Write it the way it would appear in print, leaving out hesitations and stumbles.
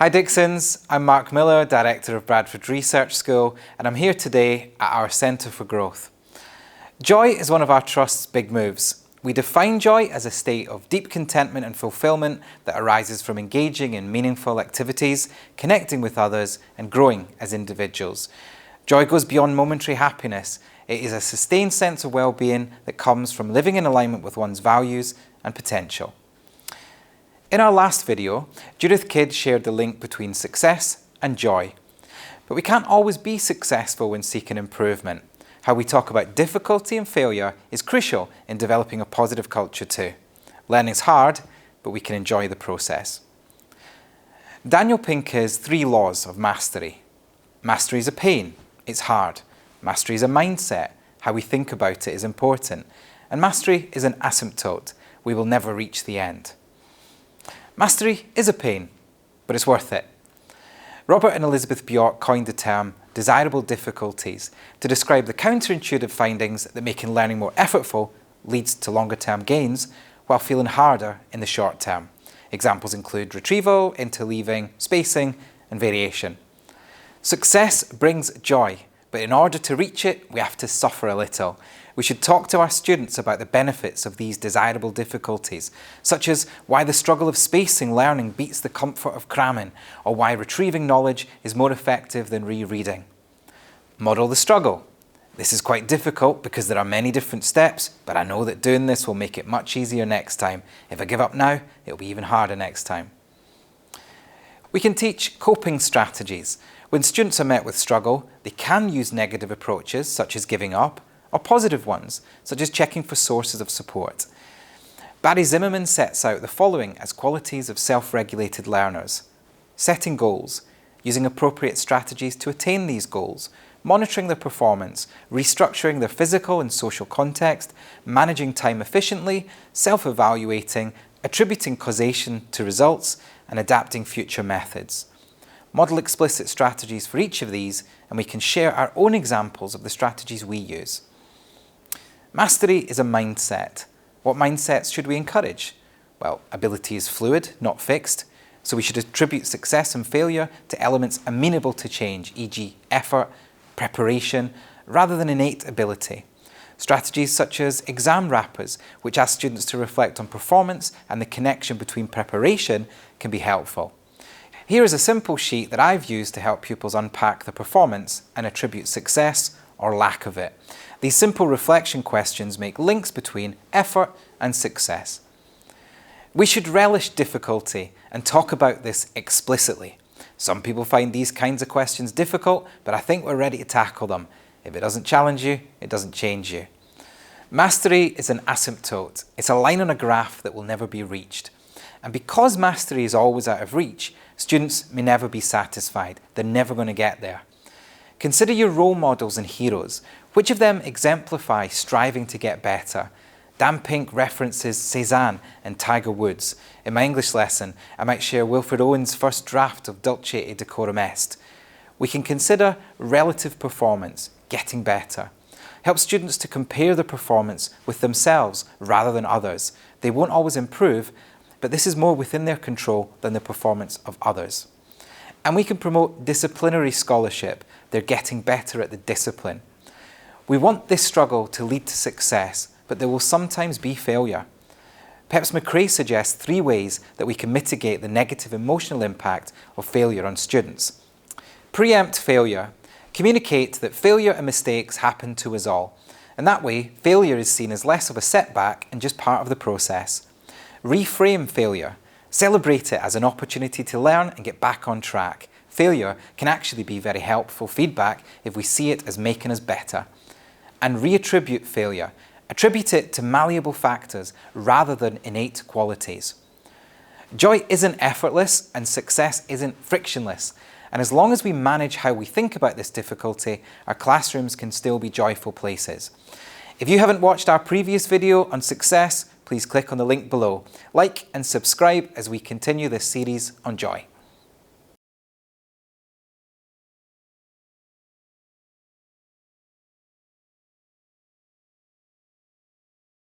Hi Dixons, I'm Mark Miller, Director of Bradford Research School, and I'm here today at our Centre for Growth. Joy is one of our Trust's big moves. We define joy as a state of deep contentment and fulfilment that arises from engaging in meaningful activities, connecting with others, and growing as individuals. Joy goes beyond momentary happiness. It is a sustained sense of well-being that comes from living in alignment with one's values and potential. In our last video, Judith Kidd shared the link between success and joy. But we can't always be successful when seeking improvement. How we talk about difficulty and failure is crucial in developing a positive culture too. Learning is hard, but we can enjoy the process. Daniel Pinker's 3 laws of mastery. Mastery is a pain, it's hard. Mastery is a mindset, how we think about it is important. And mastery is an asymptote, we will never reach the end. Mastery is a pain, but it's worth it. Robert and Elizabeth Bjork coined the term desirable difficulties to describe the counterintuitive findings that making learning more effortful leads to longer-term gains while feeling harder in the short term. Examples include retrieval, interleaving, spacing, and variation. Success brings joy, but in order to reach it, we have to suffer a little. We should talk to our students about the benefits of these desirable difficulties, such as why the struggle of spacing learning beats the comfort of cramming, or why retrieving knowledge is more effective than rereading. Model the struggle. This is quite difficult because there are many different steps, but I know that doing this will make it much easier next time. If I give up now, it'll be even harder next time. We can teach coping strategies. When students are met with struggle, they can use negative approaches, such as giving up, or positive ones, such as checking for sources of support. Barry Zimmerman sets out the following as qualities of self-regulated learners: setting goals, using appropriate strategies to attain these goals, monitoring their performance, restructuring their physical and social context, managing time efficiently, self-evaluating, attributing causation to results, and adapting future methods. Model explicit strategies for each of these, and we can share our own examples of the strategies we use. Mastery is a mindset. What mindsets should we encourage? Well, ability is fluid, not fixed, so we should attribute success and failure to elements amenable to change, e.g. effort, preparation, rather than innate ability. Strategies such as exam wrappers, which ask students to reflect on performance and the connection between preparation, can be helpful. Here is a simple sheet that I've used to help pupils unpack the performance and attribute success or lack of it. These simple reflection questions make links between effort and success. We should relish difficulty and talk about this explicitly. Some people find these kinds of questions difficult, but I think we're ready to tackle them. If it doesn't challenge you, it doesn't change you. Mastery is an asymptote. It's a line on a graph that will never be reached. And because mastery is always out of reach, students may never be satisfied. They're never going to get there. Consider your role models and heroes. Which of them exemplify striving to get better? Dan Pink references Cézanne and Tiger Woods. In my English lesson, I might share Wilfred Owen's first draft of Dulce et Decorum Est. We can consider relative performance, getting better. Help students to compare their performance with themselves rather than others. They won't always improve, but this is more within their control than the performance of others. And we can promote disciplinary scholarship. They're getting better at the discipline. We want this struggle to lead to success, but there will sometimes be failure. Peps McRae suggests 3 ways that we can mitigate the negative emotional impact of failure on students. Preempt failure. Communicate that failure and mistakes happen to us all. And that way, failure is seen as less of a setback and just part of the process. Reframe failure. Celebrate it as an opportunity to learn and get back on track. Failure can actually be very helpful feedback if we see it as making us better. And reattribute failure. Attribute it to malleable factors rather than innate qualities. Joy isn't effortless and success isn't frictionless. And as long as we manage how we think about this difficulty, our classrooms can still be joyful places. If you haven't watched our previous video on success, please click on the link below. Like and subscribe as we continue this series on joy.